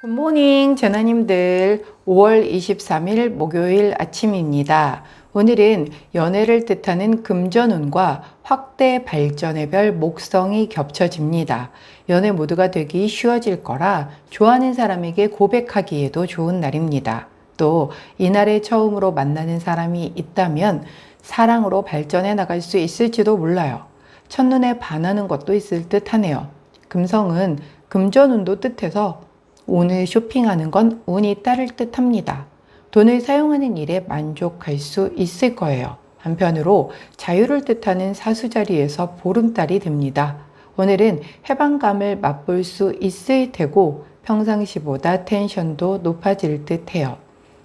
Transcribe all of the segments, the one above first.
굿모닝 제나님들, 5월 23일 목요일 아침입니다. 오늘은 연애를 뜻하는 금전운과 확대 발전의 별 목성이 겹쳐집니다. 연애 모두가 되기 쉬워질 거라 좋아하는 사람에게 고백하기에도 좋은 날입니다. 또 이날에 처음으로 만나는 사람이 있다면 사랑으로 발전해 나갈 수 있을지도 몰라요. 첫눈에 반하는 것도 있을 듯 하네요. 금성은 금전운도 뜻해서 오늘 쇼핑하는 건 운이 따를 듯 합니다. 돈을 사용하는 일에 만족할 수 있을 거예요. 한편으로 자유를 뜻하는 사수자리에서 보름달이 됩니다. 오늘은 해방감을 맛볼 수 있을 테고 평상시보다 텐션도 높아질 듯 해요.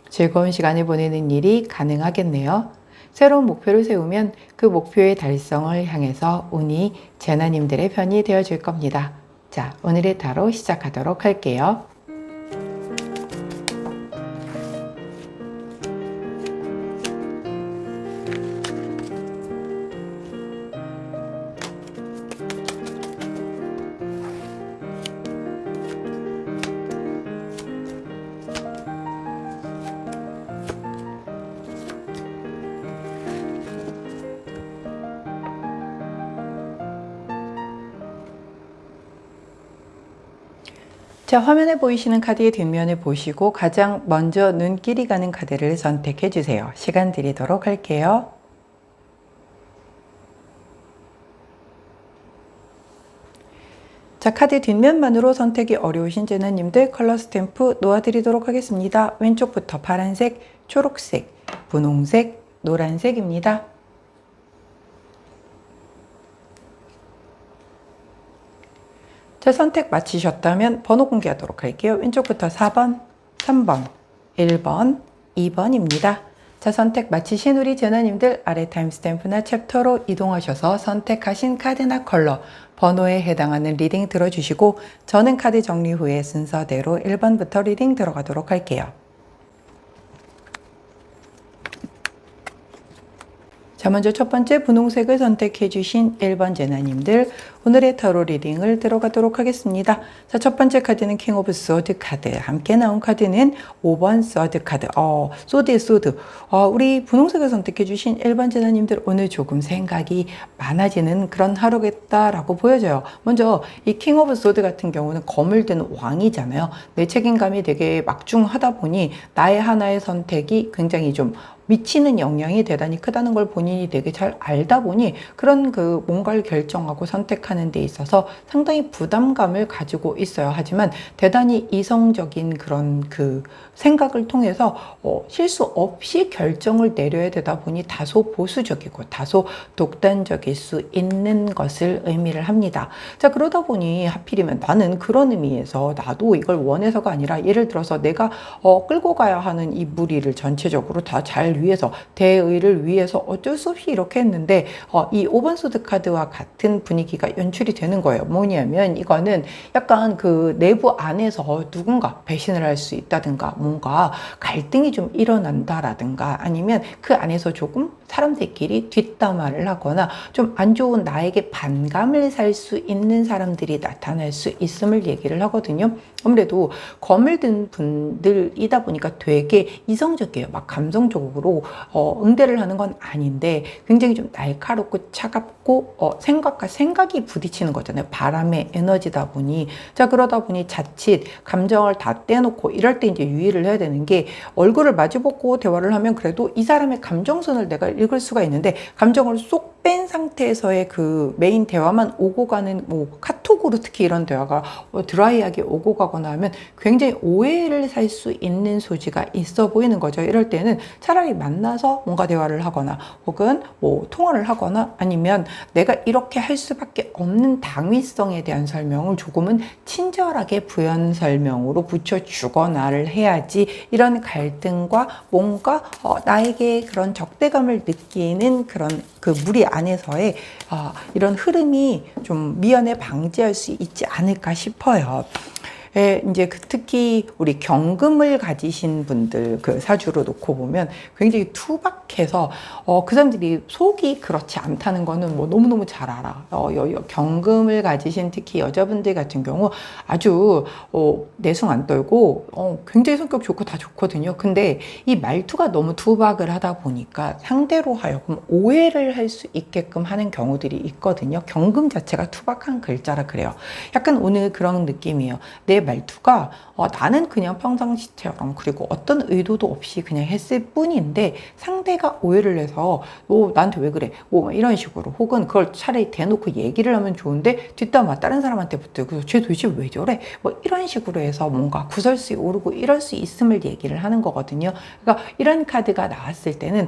즐거운 시간을 보내는 일이 가능하겠네요. 새로운 목표를 세우면 그 목표의 달성을 향해서 운이 제나님들의 편이 되어줄 겁니다. 자, 오늘의 타로 시작하도록 할게요. 자, 화면에 보이시는 카드의 뒷면을 보시고 가장 먼저 눈길이 가는 카드를 선택해 주세요. 시간 드리도록 할게요. 자, 카드 뒷면만으로 선택이 어려우신 제나님들 컬러 스탬프 놓아드리도록 하겠습니다. 왼쪽부터 파란색, 초록색, 분홍색, 노란색입니다. 자, 선택 마치셨다면 번호 공개하도록 할게요. 왼쪽부터 4번, 3번, 1번, 2번입니다. 자, 선택 마치신 우리 제나님들 아래 타임스탬프나 챕터로 이동하셔서 선택하신 카드나 컬러, 번호에 해당하는 리딩 들어주시고 저는 카드 정리 후에 순서대로 1번부터 리딩 들어가도록 할게요. 자, 먼저 첫 번째 분홍색을 선택해 주신 1번 제나님들 오늘의 타로 리딩을 들어가도록 하겠습니다. 자, 첫 번째 카드는 킹 오브 소드 카드, 함께 나온 카드는 5번 소드 카드. 소드의 소드. 우리 분홍색을 선택해 주신 1번 제나님들 오늘 조금 생각이 많아지는 그런 하루겠다라고 보여져요. 먼저 이 킹 오브 소드 같은 경우는 검을 든 왕이잖아요. 내 책임감이 되게 막중하다 보니 나의 하나의 선택이 굉장히 좀 미치는 영향이 대단히 크다는 걸 본인이 되게 잘 알다 보니 그런 그 뭔가를 결정하고 선택하는 데 있어서 상당히 부담감을 가지고 있어요. 하지만 대단히 이성적인 그런 그 생각을 통해서 실수 없이 결정을 내려야 되다 보니 다소 보수적이고 다소 독단적일 수 있는 것을 의미를 합니다. 자, 그러다 보니 하필이면 나는 그런 의미에서 나도 이걸 원해서가 아니라 예를 들어서 내가 끌고 가야 하는 이 무리를 전체적으로 다 잘 위해서 대의를 위해서 어쩔 수 없이 이렇게 했는데 이 5번 소드 카드와 같은 분위기가 연출이 되는 거예요. 뭐냐면 이거는 약간 그 내부 안에서 누군가 배신을 할 수 있다든가 뭔가 갈등이 좀 일어난다라든가 아니면 그 안에서 조금 사람들끼리 뒷담화를 하거나 좀 안 좋은 나에게 반감을 살 수 있는 사람들이 나타날 수 있음을 얘기를 하거든요. 아무래도 검을 든 분들이다 보니까 되게 이성적이에요. 막 감성적으로 응대를 하는 건 아닌데 굉장히 좀 날카롭고 차갑고 생각과 생각이 부딪히는 거잖아요. 바람의 에너지다 보니. 자, 그러다 보니 자칫 감정을 다 떼놓고 이럴 때 이제 유의를 해야 되는 게 얼굴을 마주보고 대화를 하면 그래도 이 사람의 감정선을 내가 읽을 수가 있는데 감정을 쏙 뺀 상태에서의 그 메인 대화만 오고 가는 뭐 카톡으로 특히 이런 대화가 드라이하게 오고 가거나 하면 굉장히 오해를 살 수 있는 소지가 있어 보이는 거죠. 이럴 때는 차라리 만나서 뭔가 대화를 하거나 혹은 뭐 통화를 하거나 아니면 내가 이렇게 할 수밖에 없는 당위성에 대한 설명을 조금은 친절하게 부연 설명으로 붙여주거나를 해야지 이런 갈등과 뭔가 나에게 그런 적대감을 느끼는 그런 그 무리 안에서의 이런 흐름이 좀 미연에 방지할 수 있지 않을까 싶어요. 이제 특히 우리 경금을 가지신 분들 그 사주로 놓고 보면 굉장히 투박해서 그 사람들이 속이 그렇지 않다는 거는 뭐 너무너무 잘 알아. 경금을 가지신 특히 여자분들 같은 경우 아주 내숭 안 떨고 굉장히 성격 좋고 다 좋거든요. 근데 이 말투가 너무 투박을 하다 보니까 상대로 하여금 오해를 할 수 있게끔 하는 경우들이 있거든요. 경금 자체가 투박한 글자라 그래요. 약간 오늘 그런 느낌이에요. 내 말투가 나는 그냥 평상시처럼 그리고 어떤 의도도 없이 그냥 했을 뿐인데 상대가 오해를 해서 나한테 왜 그래? 뭐 이런 식으로 혹은 그걸 차라리 대놓고 얘기를 하면 좋은데 뒷담화 다른 사람한테 붙들고 쟤 도대체 왜 저래? 뭐 이런 식으로 해서 뭔가 구설수에 오르고 이럴 수 있음을 얘기를 하는 거거든요. 그러니까 이런 카드가 나왔을 때는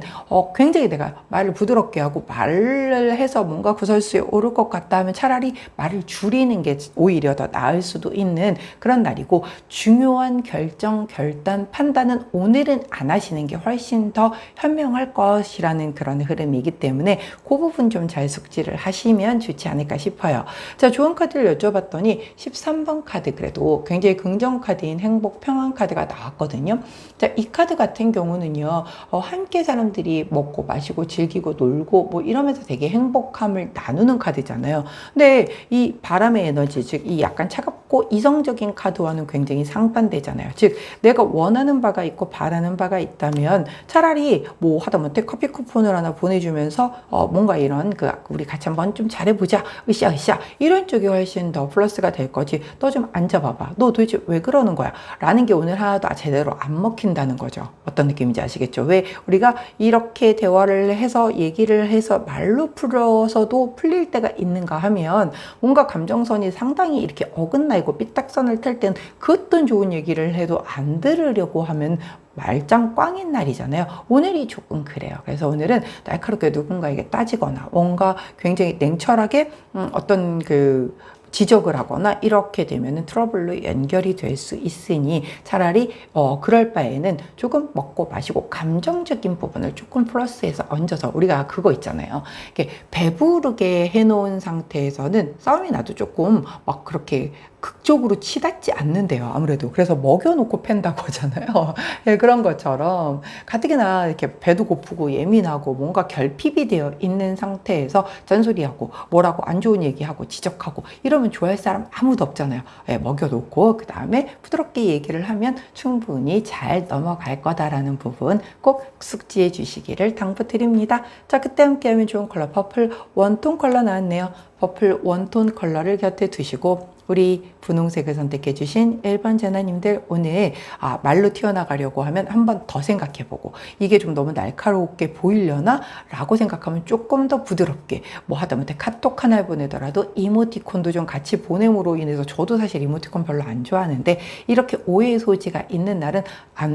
굉장히 내가 말을 부드럽게 하고 말을 해서 뭔가 구설수에 오를 것 같다 하면 차라리 말을 줄이는 게 오히려 더 나을 수도 있는 그런 날이고 중요한 결정, 결단, 판단은 오늘은 안 하시는 게 훨씬 더 현명할 것이라는 그런 흐름이기 때문에 그 부분 좀 잘 숙지를 하시면 좋지 않을까 싶어요. 자, 좋은 카드를 여쭤봤더니 13번 카드 그래도 굉장히 긍정 카드인 행복, 평안 카드가 나왔거든요. 자, 이 카드 같은 경우는요, 함께 사람들이 먹고 마시고 즐기고 놀고 뭐 이러면서 되게 행복함을 나누는 카드잖아요. 근데 이 바람의 에너지, 즉 이 약간 차갑고 이성적인 카드와는 굉장히 상반되잖아요. 즉 내가 원하는 바가 있고 바라는 바가 있다면 차라리 뭐 하다못해 커피 쿠폰을 하나 보내주면서 뭔가 이런 우리 같이 한번 좀 잘해보자 으쌰으쌰 이런 쪽이 훨씬 더 플러스가 될 거지. 너 좀 앉아봐봐. 너 도대체 왜 그러는 거야? 라는 게 오늘 하나도 제대로 안 먹힌다는 거죠. 어떤 느낌인지 아시겠죠? 왜 우리가 이렇게 대화를 해서 얘기를 해서 말로 풀어서도 풀릴 때가 있는가 하면 뭔가 감정선이 상당히 이렇게 어긋나 있고 삐딱선을 탈 때는 그 어떤 좋은 얘기를 해도 안 들으려고 하면 말짱 꽝인 날이잖아요. 오늘이 조금 그래요. 그래서 오늘은 날카롭게 누군가에게 따지거나 뭔가 굉장히 냉철하게 어떤 지적을 하거나 이렇게 되면은 트러블로 연결이 될 수 있으니 차라리 그럴 바에는 조금 먹고 마시고 감정적인 부분을 조금 플러스해서 얹어서 우리가 그거 있잖아요. 이렇게 배부르게 해놓은 상태에서는 싸움이 나도 조금 막 그렇게 극적으로 치닫지 않는데요. 아무래도 그래서 먹여놓고 팬다고 하잖아요. 예, 그런 것처럼 가뜩이나 이렇게 배도 고프고 예민하고 뭔가 결핍이 되어 있는 상태에서 잔소리하고 뭐라고 안 좋은 얘기하고 지적하고 이러면 좋아할 사람 아무도 없잖아요. 예, 먹여놓고 그 다음에 부드럽게 얘기를 하면 충분히 잘 넘어갈 거다라는 부분 꼭 숙지해 주시기를 당부드립니다. 자, 그때 함께하면 좋은 컬러 퍼플 원톤 컬러 나왔네요. 퍼플 원톤 컬러를 곁에 두시고 우리 분홍색을 선택해 주신 1번 제나님들 오늘 말로 튀어나가려고 하면 한 번 더 생각해보고 이게 좀 너무 날카롭게 보이려나? 라고 생각하면 조금 더 부드럽게 뭐 하다못해 카톡 하나 보내더라도 이모티콘도 좀 같이 보냄으로 인해서 저도 사실 이모티콘 별로 안 좋아하는데 이렇게 오해의 소지가 있는 날은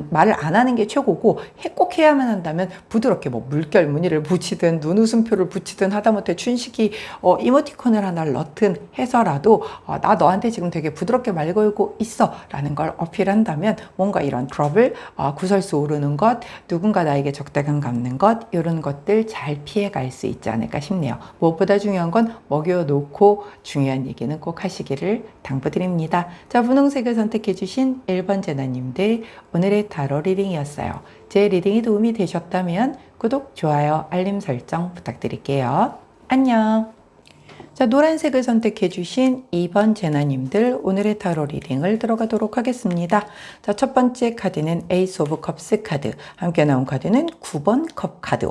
말을 안 하는 게 최고고 꼭 해야만 한다면 부드럽게 뭐 물결 무늬를 붙이든 눈웃음표를 붙이든 하다못해 춘식이 이모티콘을 하나 넣든 해서라도 나 너한테 지금 되게 부드럽게 말 걸고 있어 라는 걸 어필한다면 뭔가 이런 트러블, 구설수 오르는 것, 누군가 나에게 적대감 갖는 것 이런 것들 잘 피해갈 수 있지 않을까 싶네요. 무엇보다 중요한 건 먹여놓고 중요한 얘기는 꼭 하시기를 당부드립니다. 자, 분홍색을 선택해 주신 1번 제나님들 오늘의 타로 리딩이었어요. 제 리딩이 도움이 되셨다면 구독, 좋아요, 알림 설정 부탁드릴게요. 안녕. 자, 노란색을 선택해 주신 2번 제나님들 오늘의 타로 리딩을 들어가도록 하겠습니다. 자, 첫 번째 카드는 에이스 오브 컵스 카드, 함께 나온 카드는 9번 컵 카드.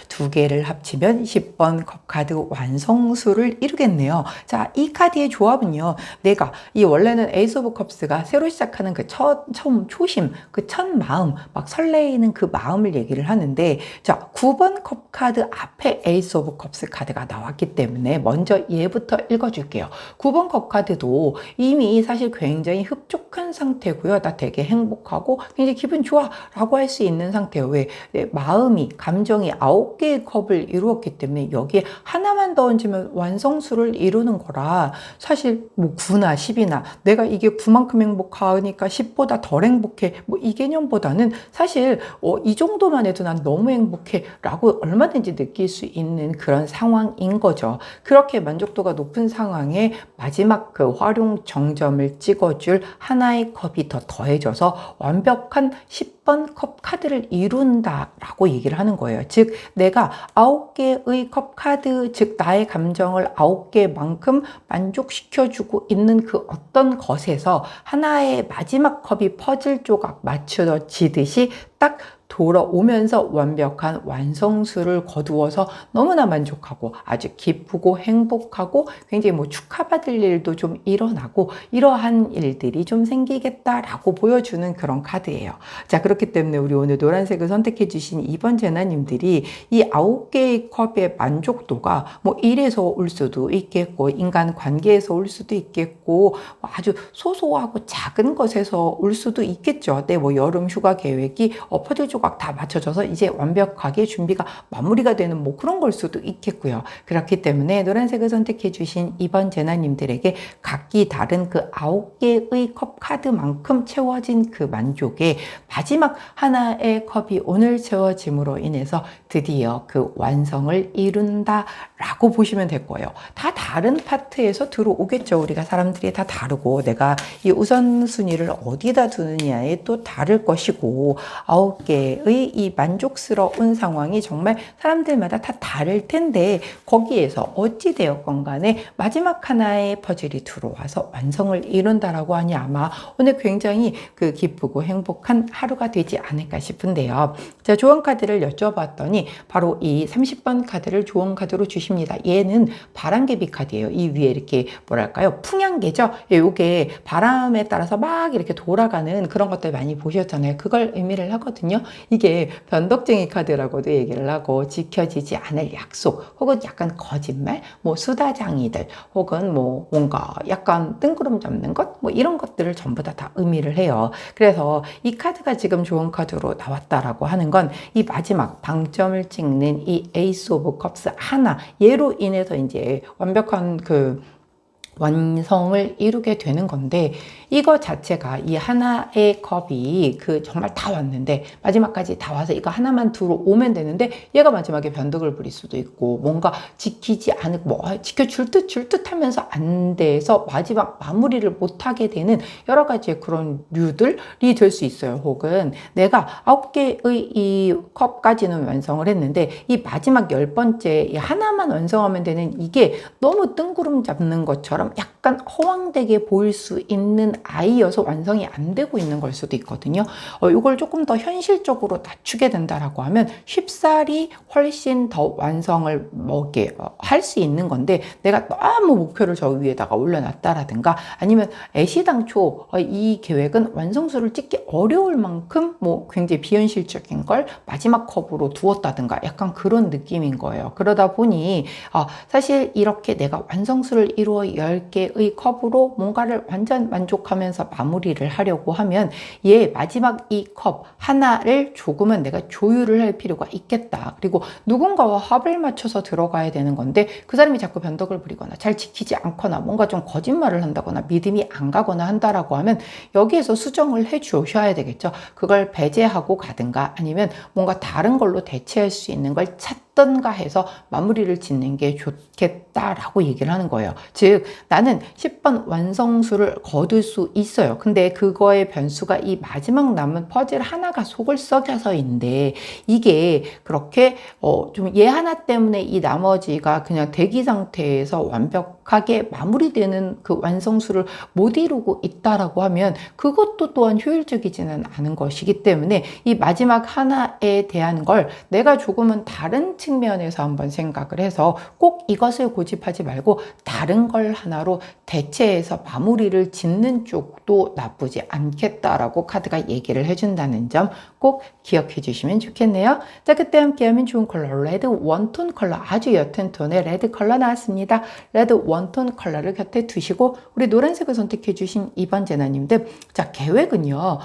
두 개를 합치면 10번 컵 카드 완성수를 이루겠네요. 자, 이 카드의 조합은요. 내가 원래는 에이스 오브 컵스가 새로 시작하는 처음 초심, 첫 마음, 막 설레이는 그 마음을 얘기를 하는데 자, 9번 컵 카드 앞에 에이스 오브 컵스 카드가 나왔기 때문에 먼저 얘부터 읽어줄게요. 9번 컵 카드도 이미 사실 굉장히 흡족한 상태고요. 나 되게 행복하고 굉장히 기분 좋아 라고 할 수 있는 상태예요. 왜? 마음이, 감정이 9개의 컵을 이루었기 때문에 여기에 하나만 더 얹으면 완성수를 이루는 거라 사실 뭐 9나 10이나 내가 이게 9만큼 행복하니까 10보다 덜 행복해 뭐 이 개념보다는 사실 이 정도만 해도 난 너무 행복해 라고 얼마든지 느낄 수 있는 그런 상황인 거죠. 그렇게 만족도가 높은 상황에 마지막 그 활용 정점을 찍어줄 하나의 컵이 더 더해져서 완벽한 10번 컵 카드를 이룬다라고 얘기를 하는 거예요. 즉 내가 9개의 컵 카드, 즉 나의 감정을 9개만큼 만족시켜주고 있는 그 어떤 것에서 하나의 마지막 컵이 퍼즐 조각 맞춰지듯이 딱 돌아오면서 완벽한 완성수를 거두어서 너무나 만족하고 아주 기쁘고 행복하고 굉장히 뭐 축하받을 일도 좀 일어나고 이러한 일들이 좀 생기겠다라고 보여주는 그런 카드예요. 자, 그렇기 때문에 우리 오늘 노란색을 선택해 주신 2번 제나님들이 이 9개의 컵의 만족도가 뭐 일에서 올 수도 있겠고 인간 관계에서 올 수도 있겠고 아주 소소하고 작은 것에서 올 수도 있겠죠. 네, 뭐 여름 휴가 계획이 퍼즐 조각 다 맞춰져서 이제 완벽하게 준비가 마무리가 되는 뭐 그런 걸 수도 있겠고요. 그렇기 때문에 노란색을 선택해 주신 2번 제나님들에게 각기 다른 그 9개의 컵 카드만큼 채워진 그 만족에 마지막 하나의 컵이 오늘 채워짐으로 인해서 드디어 그 완성을 이룬다라고 보시면 될 거예요. 다 다른 파트에서 들어오겠죠. 우리가 사람들이 다 다르고 내가 이 우선순위를 어디다 두느냐에 또 다를 것이고 9개의 이 만족스러운 상황이 정말 사람들마다 다 다를 텐데 거기에서 어찌 되었건 간에 마지막 하나의 퍼즐이 들어와서 완성을 이룬다라고 하니 아마 오늘 굉장히 그 기쁘고 행복한 하루가 되지 않을까 싶은데요. 자, 조언 카드를 여쭤봤더니 바로 이 30번 카드를 조언 카드로 주십니다. 얘는 바람개비 카드예요. 이 위에 이렇게 뭐랄까요? 풍향계죠? 요게 바람에 따라서 막 이렇게 돌아가는 그런 것들 많이 보셨잖아요. 그걸 의미를 하거든요. 이게 변덕쟁이 카드라고도 얘기를 하고 지켜지지 않을 약속 혹은 약간 거짓말, 뭐 수다장이들 혹은 뭐 뭔가 약간 뜬구름 잡는 것 뭐 이런 것들을 전부 다 의미를 해요. 그래서 이 카드가 지금 좋은 카드로 나왔다라고 하는 건 이 마지막 방점을 찍는 이 에이스 오브 컵스 하나 얘로 인해서 이제 완벽한 그 완성을 이루게 되는 건데 이거 자체가 이 하나의 컵이 그 정말 다 왔는데 마지막까지 다 와서 이거 하나만 들어오면 되는데 얘가 마지막에 변덕을 부릴 수도 있고 뭔가 지키지 않고 뭐 지켜줄 듯 하면서 안 돼서 마지막 마무리를 못하게 되는 여러 가지의 그런 류들이 될 수 있어요. 혹은 내가 9개의 이 컵까지는 완성을 했는데 이 마지막 10번째 이 하나만 완성하면 되는 이게 너무 뜬구름 잡는 것처럼 약간 허황되게 보일 수 있는 아이여서 완성이 안 되고 있는 걸 수도 있거든요. 이걸 조금 더 현실적으로 낮추게 된다라고 하면 쉽사리 훨씬 더 완성을 뭐 이렇게 할 수 있는 건데 내가 너무 목표를 저 위에다가 올려놨다라든가 아니면 애시당초 이 계획은 완성수를 찍기 어려울 만큼 뭐 굉장히 비현실적인 걸 마지막 컵으로 두었다든가 약간 그런 느낌인 거예요. 그러다 보니 사실 이렇게 내가 완성수를 이루어 10개의 컵으로 뭔가를 완전 만족하면서 마무리를 하려고 하면 얘 마지막 이 컵 하나를 조금은 내가 조율을 할 필요가 있겠다. 그리고 누군가와 합을 맞춰서 들어가야 되는 건데 그 사람이 자꾸 변덕을 부리거나 잘 지키지 않거나 뭔가 좀 거짓말을 한다거나 믿음이 안 가거나 한다라고 하면 여기에서 수정을 해 주셔야 되겠죠. 그걸 배제하고 가든가 아니면 뭔가 다른 걸로 대체할 수 있는 걸 찾던가 해서 마무리를 짓는 게 좋겠다라고 얘기를 하는 거예요. 즉 나는 10번 완성수를 거둘 수 있어요. 근데 그거의 변수가 이 마지막 남은 퍼즐 하나가 속을 썩여서인데 이게 그렇게 좀 얘 하나 때문에 이 나머지가 그냥 대기 상태에서 완벽하게 마무리되는 그 완성수를 못 이루고 있다라고 하면 그것도 또한 효율적이지는 않은 것이기 때문에 이 마지막 하나에 대한 걸 내가 조금은 다른 측면에서 한번 생각을 해서 꼭 이것을 고집하지 말고 다른 걸 하나로 대체해서 마무리를 짓는 쪽도 나쁘지 않겠다라고 카드가 얘기를 해준다는 점 꼭 기억해 주시면 좋겠네요. 자, 그때 함께하면 좋은 컬러 레드 원톤 컬러 아주 옅은 톤의 레드 컬러 나왔습니다. 레드 원톤 컬러를 곁에 두시고 우리 노란색을 선택해 주신 2번 제나님들 자 계획은요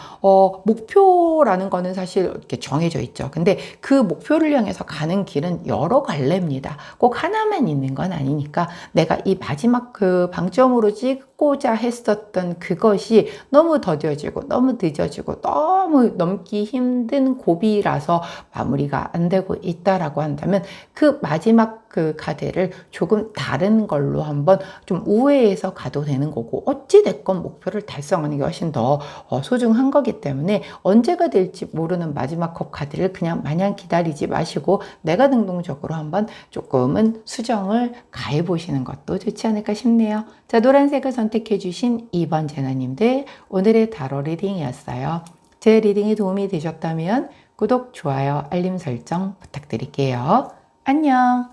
목표라는 거는 사실 이렇게 정해져 있죠. 근데 그 목표를 향해서 가는 길은 여러 갈래입니다. 꼭 하나만 있는 건 아니니까 내가 이 마지막 그 방점으로 찾고자 했었던 그것이 너무 더뎌지고 너무 늦어지고 너무 넘기 힘든 고비라서 마무리가 안 되고 있다라고 한다면 그 마지막 그 카드를 조금 다른 걸로 한번 좀 우회해서 가도 되는 거고, 어찌됐건 목표를 달성하는 게 훨씬 더 소중한 거기 때문에 언제가 될지 모르는 마지막 컵 카드를 그냥 마냥 기다리지 마시고 내가 능동적으로 한번 조금은 수정을 가해 보시는 것도 좋지 않을까 싶네요. 자, 노란색을 선택해 주신 2번 제나님들, 오늘의 타로 리딩이었어요. 제 리딩이 도움이 되셨다면 구독, 좋아요, 알림 설정 부탁드릴게요. 안녕.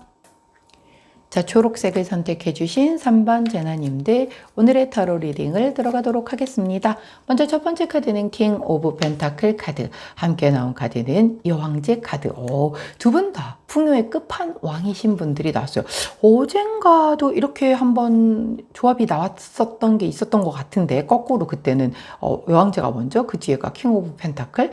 자, 초록색을 선택해 주신 3번 제나님들, 오늘의 타로 리딩을 들어가도록 하겠습니다. 먼저 첫 번째 카드는 킹 오브 펜타클 카드, 함께 나온 카드는 여왕제 카드. 두 분 다 풍요의 끝판왕이신 분들이 나왔어요. 어젠가도 이렇게 한번 조합이 나왔었던 게 있었던 것 같은데, 거꾸로 그때는 여왕제가 먼저, 그 뒤에가 킹 오브 펜타클.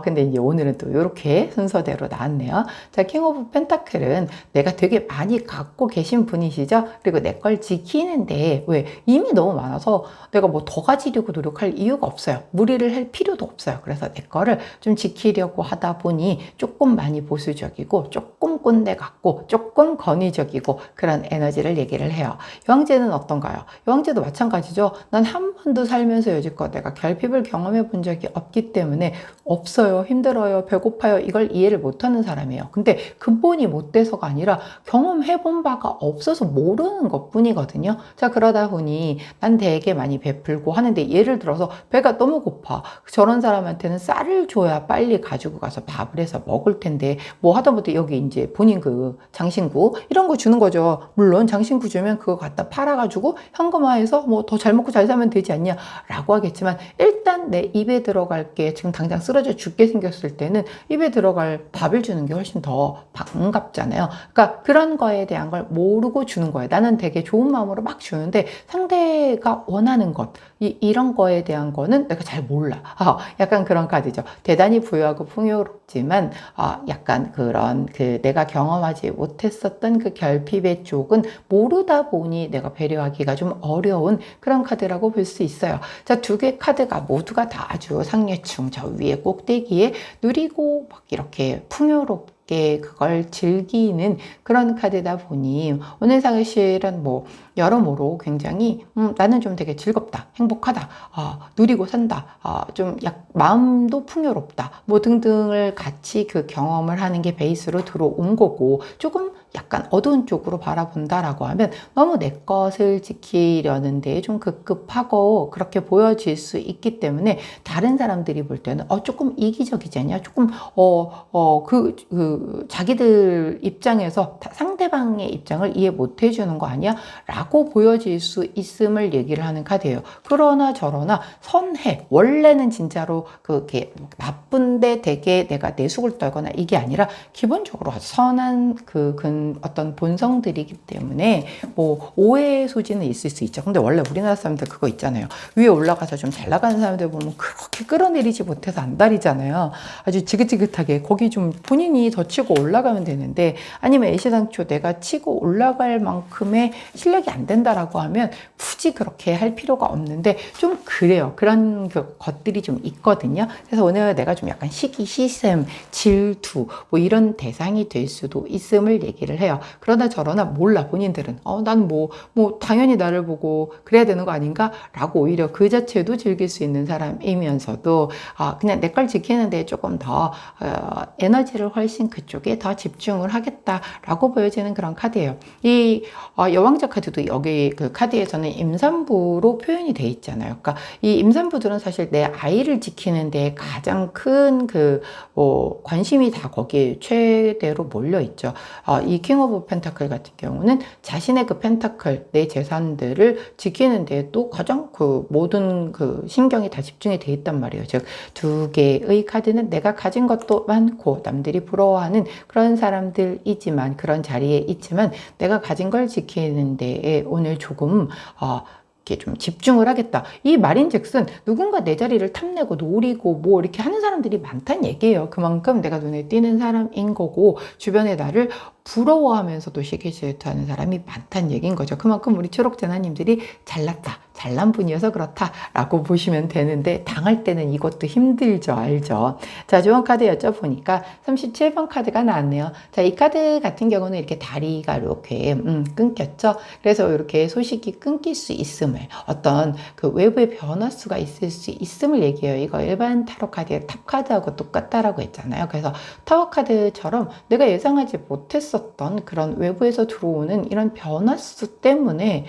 근데 이제 오늘은 또 이렇게 순서대로 나왔네요. 자, 킹 오브 펜타클은 내가 되게 많이 갖고 계신 분이시죠? 그리고 내 걸 지키는데 왜 이미 너무 많아서 내가 뭐 더 가지려고 노력할 이유가 없어요. 무리를 할 필요도 없어요. 그래서 내 거를 좀 지키려고 하다 보니 조금 많이 보수적이고 조금 꼰대 같고 조금 권위적이고 그런 에너지를 얘기를 해요. 여왕제는 어떤가요? 여왕제도 마찬가지죠. 난 한 번도 살면서 여지껏 내가 결핍을 경험해 본 적이 없기 때문에 없어요. 힘들어요. 배고파요. 이걸 이해를 못하는 사람이에요. 근데 근본이 못 돼서가 아니라 경험해 본 바가 없어서 모르는 것 뿐이거든요. 자, 그러다 보니 난 되게 많이 베풀고 하는데, 예를 들어서 배가 너무 고파. 저런 사람한테는 쌀을 줘야 빨리 가지고 가서 밥을 해서 먹을 텐데 뭐 하다못해 여기 이제 본인 그 장신구 이런 거 주는 거죠. 물론 장신구 주면 그거 갖다 팔아가지고 현금화해서 뭐 더 잘 먹고 잘 살면 되지 않냐 라고 하겠지만, 일단 내 입에 들어갈 게 지금 당장 쓰러져 죽게 생겼을 때는 입에 들어갈 밥을 주는 게 훨씬 더 반갑잖아요. 그러니까 그런 거에 대한 걸 모르고 주는 거예요. 나는 되게 좋은 마음으로 막 주는데 상대가 원하는 것, 이런 거에 대한 거는 내가 잘 몰라. 약간 그런 카드죠. 대단히 부유하고 풍요롭지만 약간 그런 그 내가 경험하지 못했었던 그 결핍의 쪽은 모르다 보니 내가 배려하기가 좀 어려운 그런 카드라고 볼 수 있어요. 자, 두 개 카드가 모두가 다 아주 상류층 저 위에 꼭대기에 누리고 막 이렇게 풍요롭게 그걸 즐기는 그런 카드다 보니 오늘 사실은 뭐 여러모로 굉장히 나는 좀 되게 즐겁다, 행복하다, 누리고 산다, 좀 마음도 풍요롭다 뭐 등등을 같이 그 경험을 하는 게 베이스로 들어온 거고, 조금 약간 어두운 쪽으로 바라본다라고 하면 너무 내 것을 지키려는 데 좀 급급하고 그렇게 보여질 수 있기 때문에 다른 사람들이 볼 때는 조금 이기적이지 않냐, 조금 자기들 입장에서 상대방의 입장을 이해 못 해주는 거 아니야? 라고 보여질 수 있음을 얘기를 하는 카드예요. 그러나 저러나 선해. 원래는 진짜로 그게 나쁜데 되게 내가 내숭을 떨거나 이게 아니라 기본적으로 선한 어떤 본성들이기 때문에 뭐 오해의 소지는 있을 수 있죠. 근데 원래 우리나라 사람들 그거 있잖아요. 위에 올라가서 좀 잘 나가는 사람들 보면 그렇게 끌어내리지 못해서 안달이잖아요. 아주 지긋지긋하게 거기 좀 본인이 더 치고 올라가면 되는데, 아니면 애시당초 내가 치고 올라갈 만큼의 실력이 안 된다라고 하면 굳이 그렇게 할 필요가 없는데 좀 그래요. 그런 것들이 좀 있거든요. 그래서 오늘 내가 좀 약간 시기, 시샘, 질투 뭐 이런 대상이 될 수도 있음을 얘기를 해요. 그러나 저러나 몰라. 본인들은 난 뭐 당연히 나를 보고 그래야 되는 거 아닌가? 라고 오히려 그 자체도 즐길 수 있는 사람이면서도 그냥 내 걸 지키는데 조금 더 에너지를 훨씬 그쪽에 더 집중을 하겠다라고 보여지는 그런 카드예요. 이 여왕자 카드도 여기 그 카드에서는 임산부로 표현이 돼 있잖아요. 그러니까 이 임산부들은 사실 내 아이를 지키는데 가장 큰 관심이 다 거기에 최대로 몰려 있죠. 이 킹 오브 펜타클 같은 경우는 자신의 그 펜타클, 내 재산들을 지키는데 또 가장 모든 신경이 다 집중이 돼 있단 말이에요. 즉, 두 개의 카드는 내가 가진 것도 많고 남들이 부러워하는 그런 사람들이지만, 그런 자리에 있지만 내가 가진 걸 지키는 데에 오늘 조금 이렇게 좀 집중을 하겠다. 이 말인즉슨 누군가 내 자리를 탐내고 노리고 뭐 이렇게 하는 사람들이 많다는 얘기예요. 그만큼 내가 눈에 띄는 사람인 거고, 주변에 나를 부러워하면서도 시기 질투하는 사람이 많다는 얘기인 거죠. 그만큼 우리 초록제나님들이 잘났다, 잘난 분이어서 그렇다라고 보시면 되는데 당할 때는 이것도 힘들죠. 알죠? 자, 좋은 카드 여쭤보니까 37번 카드가 나왔네요. 자, 이 카드 같은 경우는 이렇게 다리가 이렇게 끊겼죠. 그래서 이렇게 소식이 끊길 수 있음을 어떤 그 외부의 변화수가 있을 수 있음을 얘기해요. 이거 일반 타로 카드의 탑 카드하고 똑같다라고 했잖아요. 그래서 타워 카드처럼 내가 예상하지 못했었던 그런 외부에서 들어오는 이런 변화수 때문에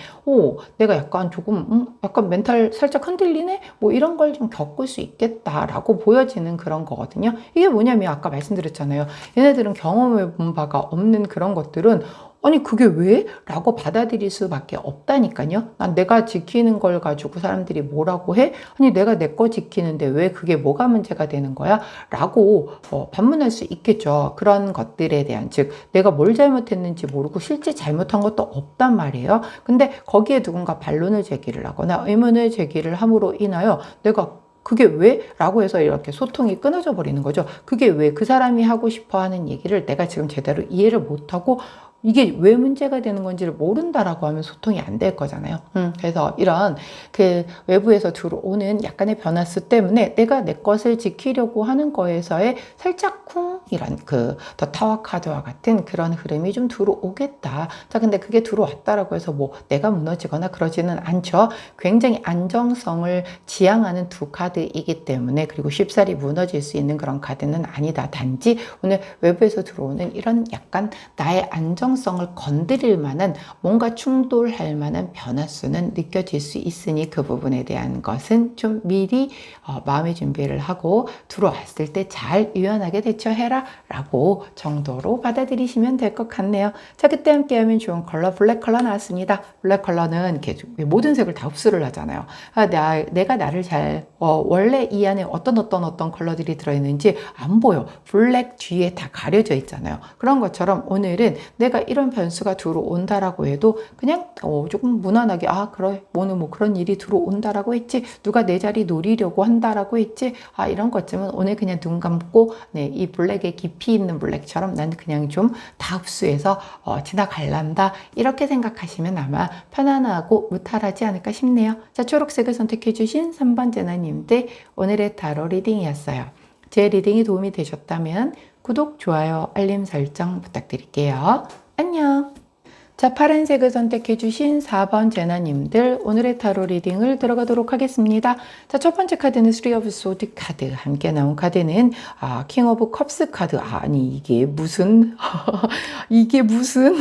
내가 약간 조금 약간 멘탈 살짝 흔들리네? 뭐 이런 걸 좀 겪을 수 있겠다라고 보여지는 그런 거거든요. 이게 뭐냐면 아까 말씀드렸잖아요. 얘네들은 경험해 본 바가 없는 그런 것들은 아니 그게 왜? 라고 받아들일 수밖에 없다니까요. 난 내가 지키는 걸 가지고 사람들이 뭐라고 해? 아니 내가 내 거 지키는데 왜 그게 뭐가 문제가 되는 거야? 라고 반문할 수 있겠죠. 그런 것들에 대한 즉 내가 뭘 잘못했는지 모르고 실제 잘못한 것도 없단 말이에요. 근데 거기에 누군가 반론을 제기를 하거나 의문을 제기를 함으로 인하여 내가 그게 왜? 라고 해서 이렇게 소통이 끊어져 버리는 거죠. 그게 왜? 그 사람이 하고 싶어 하는 얘기를 내가 지금 제대로 이해를 못하고 이게 왜 문제가 되는 건지를 모른다라고 하면 소통이 안 될 거잖아요. 그래서 이런 그 외부에서 들어오는 약간의 변화수 때문에 내가 내 것을 지키려고 하는 거에서의 살짝 쿵이란 그 더 타워 카드와 같은 그런 흐름이 좀 들어오겠다. 자, 근데 그게 들어왔다라고 해서 뭐 내가 무너지거나 그러지는 않죠. 굉장히 안정성을 지향하는 두 카드이기 때문에 그리고 쉽사리 무너질 수 있는 그런 카드는 아니다. 단지 오늘 외부에서 들어오는 이런 약간 나의 안정성을 건드릴 만한 뭔가 충돌할 만한 변화수는 느껴질 수 있으니 그 부분에 대한 것은 좀 미리 마음의 준비를 하고 들어왔을 때 잘 유연하게 대처해라 라고 정도로 받아들이시면 될 것 같네요. 자, 그때 함께하면 좋은 컬러 블랙 컬러 나왔습니다. 블랙 컬러는 이렇게 모든 색을 다 흡수를 하잖아요. 내가 나를 잘 원래 이 안에 어떤 컬러들이 들어있는지 안 보여. 블랙 뒤에 다 가려져 있잖아요. 그런 것처럼 오늘은 내가 이런 변수가 들어온다라고 해도 그냥 조금 무난하게 그래 오늘 뭐 그런 일이 들어온다라고 했지, 누가 내 자리 노리려고 한다라고 했지, 이런 것쯤은 오늘 그냥 눈 감고 이 블랙의 깊이 있는 블랙처럼 난 그냥 좀 다 흡수해서 지나갈란다 이렇게 생각하시면 아마 편안하고 무탈하지 않을까 싶네요. 자, 초록색을 선택해 주신 3번 제나님들 오늘의 타로 리딩이었어요. 제 리딩이 도움이 되셨다면 구독, 좋아요, 알림 설정 부탁드릴게요. 안녕. 자, 파란색을 선택해 주신 4번 제나님들 오늘의 타로 리딩을 들어가도록 하겠습니다. 자, 첫 번째 카드는 3 of Swords 카드. 함께 나온 카드는 킹 오브 컵스 카드. 아니 이게 무슨 이게 무슨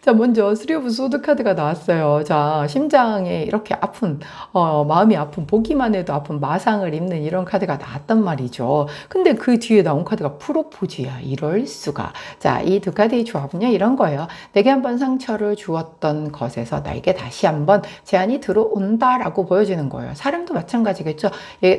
자, 먼저 3 of Swords 카드가 나왔어요. 자, 심장에 이렇게 아픈 마음이 아픈, 보기만 해도 아픈 마상을 입는 이런 카드가 나왔단 말이죠. 근데 그 뒤에 나온 카드가 프로포즈야. 이럴 수가. 자, 이 두 카드의 조합은요 이런 거예요. 내게 한번 상처를 주었던 것에서 나에게 다시 한번 제안이 들어온다라고 보여지는 거예요. 사람도 마찬가지겠죠.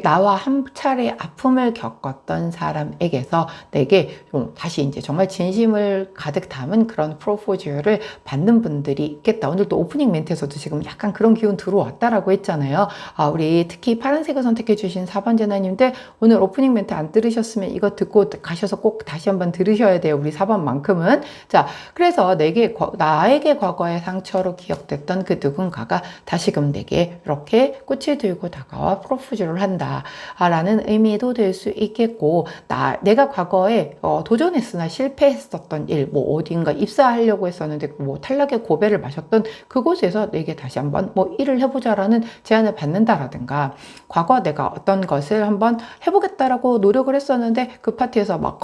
나와 한 차례 아픔을 겪었던 사람에게서 내게 다시 이제 정말 진심을 가득 담은 그런 프로포즈를 받는 분들이 있겠다. 오늘 또 오프닝 멘트에서도 지금 약간 그런 기운 들어왔다라고 했잖아요. 우리 특히 파란색을 선택해 주신 4번 제나님들 오늘 오프닝 멘트 안 들으셨으면 이거 듣고 가셔서 꼭 다시 한번 들으셔야 돼요. 우리 4번만큼은. 자, 그래서 나에게 과거의 상처로 기억됐던 그 누군가가 다시금 내게 이렇게 꽃을 들고 다가와 프로포즈를 한다 라는 의미도 될 수 있겠고, 내가 과거에 도전했으나 실패했었던 일, 뭐 어딘가 입사하려고 했었는데 뭐 탈락의 고배를 마셨던 그곳에서 내게 다시 한번 뭐 일을 해보자라는 제안을 받는다라든가, 과거 내가 어떤 것을 한번 해보겠다라고 노력을 했었는데 그 파티에서 막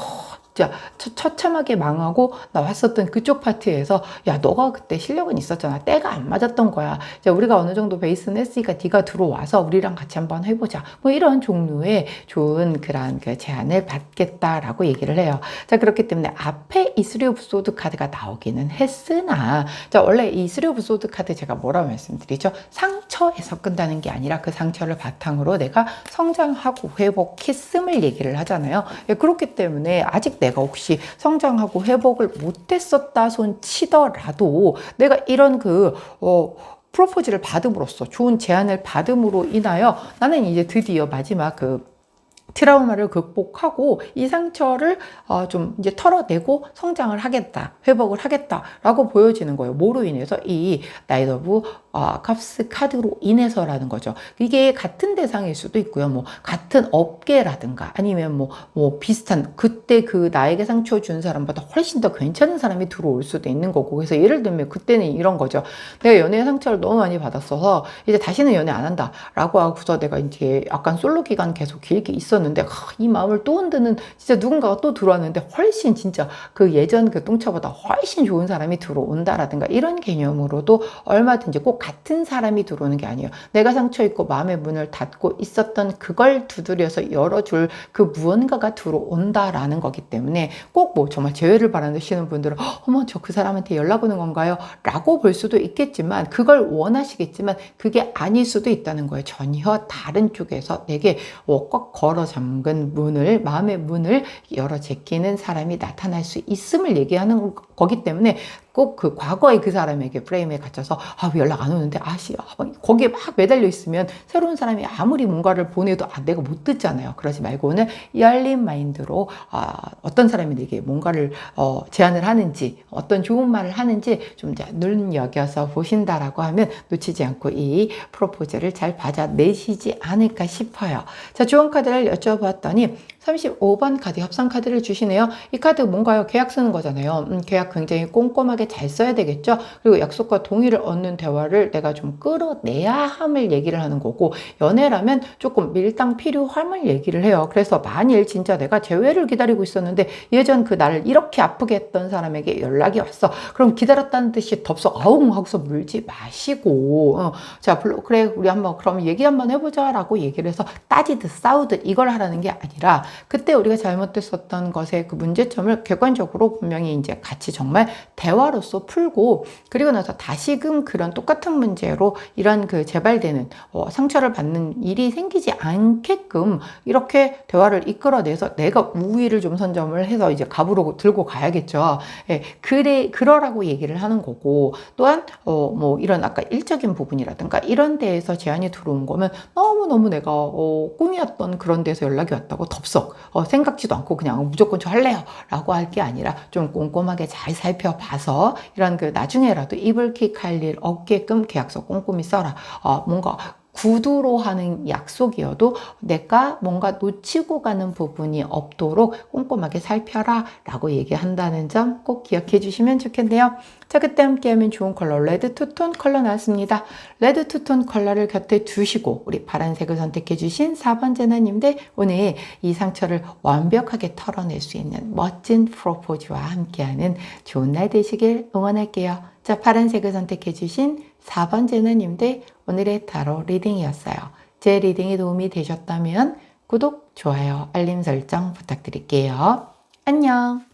진짜 처참하게 망하고 나왔었던 그쪽 파트에서 야, 너가 그때 실력은 있었잖아. 때가 안 맞았던 거야. 이제 우리가 어느 정도 베이스는 했으니까 네가 들어와서 우리랑 같이 한번 해보자. 뭐 이런 종류의 좋은 그런 그 제안을 받겠다라고 얘기를 해요. 자, 그렇기 때문에 앞에 이 3 오브 소드 카드가 나오기는 했으나, 자, 원래 이 3 오브 소드 카드 제가 뭐라고 말씀드리죠? 상처에서 끝나는 게 아니라 그 상처를 바탕으로 내가 성장하고 회복했음을 얘기를 하잖아요. 그렇기 때문에 아직 내가 혹시 성장하고 회복을 못했었다 손 치더라도 내가 이런 프로포즈를 받음으로써, 좋은 제안을 받음으로 인하여 나는 이제 드디어 마지막 트라우마를 극복하고 이 상처를 좀 이제 털어내고 성장을 하겠다, 회복을 하겠다라고 보여지는 거예요. 뭐로 인해서? 이 나이트 오브 컵스 카드로 인해서라는 거죠. 이게 같은 대상일 수도 있고요. 뭐 같은 업계라든가 아니면 뭐 비슷한 그때 그 나에게 상처 준 사람보다 훨씬 더 괜찮은 사람이 들어올 수도 있는 거고. 그래서 예를 들면 그때는 이런 거죠. 내가 연애 상처를 너무 많이 받았어서 이제 다시는 연애 안 한다라고 하고서 내가 이제 약간 솔로 기간 계속 길게 있었는데 이 마음을 또 흔드는 진짜 누군가가 또 들어왔는데 훨씬 진짜 그 예전 그 똥차보다 훨씬 좋은 사람이 들어온다라든가 이런 개념으로도 얼마든지 꼭 같은 사람이 들어오는 게 아니에요. 내가 상처 있고 마음의 문을 닫고 있었던 그걸 두드려서 열어줄 그 무언가가 들어온다라는 거기 때문에 꼭 뭐 정말 재회를 바라시는 분들은 어머 저 그 사람한테 연락 오는 건가요? 라고 볼 수도 있겠지만 그걸 원하시겠지만 그게 아닐 수도 있다는 거예요. 전혀 다른 쪽에서 내게 꽉 걸어 잠근 문을 마음의 문을 열어 제끼는 사람이 나타날 수 있음을 얘기하는 거기 때문에 꼭 그 과거의 그 사람에게 프레임에 갇혀서 왜 연락 안 오는데 거기에 막 매달려 있으면 새로운 사람이 아무리 뭔가를 보내도 내가 못 듣잖아요. 그러지 말고는 열린 마인드로 어떤 사람이 내게 뭔가를 제안을 하는지 어떤 좋은 말을 하는지 좀 눈여겨서 보신다라고 하면 놓치지 않고 이 프로포즈를 잘 받아내시지 않을까 싶어요. 자, 좋은 카드를 여쭤봤더니 35번 카드 협상 카드를 주시네요. 이 카드 뭔가요? 계약 쓰는 거잖아요. 계약 굉장히 꼼꼼하게 잘 써야 되겠죠. 그리고 약속과 동의를 얻는 대화를 내가 좀 끌어내야 함을 얘기를 하는 거고, 연애라면 조금 밀당 필요함을 얘기를 해요. 그래서 만일 진짜 내가 재회를 기다리고 있었는데 예전 그 나를 이렇게 아프게 했던 사람에게 연락이 왔어. 그럼 기다렸다는 듯이 덥석 아웅 하고서 물지 마시고 자, 그래 우리 한번 그럼 얘기 한번 해보자 라고 얘기를 해서 따지듯 싸우듯 이걸 하라는 게 아니라 그때 우리가 잘못했었던 것의 그 문제점을 객관적으로 분명히 이제 같이 정말 대화로서 풀고, 그리고 나서 다시금 그런 똑같은 문제로 이런 그 재발되는 상처를 받는 일이 생기지 않게끔 이렇게 대화를 이끌어내서 내가 우위를 좀 선점을 해서 이제 갑으로 들고 가야겠죠. 예, 그러라고 얘기를 하는 거고, 또한 뭐 이런 아까 일적인 부분이라든가 이런 데에서 제안이 들어온 거면 너무너무 내가 꿈이었던 그런 데서 연락이 왔다고 덥석 생각지도 않고 그냥 무조건 저 할래요 라고 할 게 아니라 좀 꼼꼼하게 잘 살펴봐서 이런 그 나중에라도 이불킥할 일 없게끔 계약서 꼼꼼히 써라. 뭔가 구두로 하는 약속이어도 내가 뭔가 놓치고 가는 부분이 없도록 꼼꼼하게 살펴라 라고 얘기한다는 점 꼭 기억해 주시면 좋겠네요. 자, 그때 함께하면 좋은 컬러 레드 투톤 컬러 나왔습니다. 레드 투톤 컬러를 곁에 두시고 우리 파란색을 선택해 주신 4번 제나님들, 오늘 이 상처를 완벽하게 털어낼 수 있는 멋진 프로포즈와 함께하는 좋은 날 되시길 응원할게요. 자, 파란색을 선택해 주신 4번 제나님들, 오늘의 타로 리딩이었어요. 제 리딩이 도움이 되셨다면 구독, 좋아요, 알림 설정 부탁드릴게요. 안녕.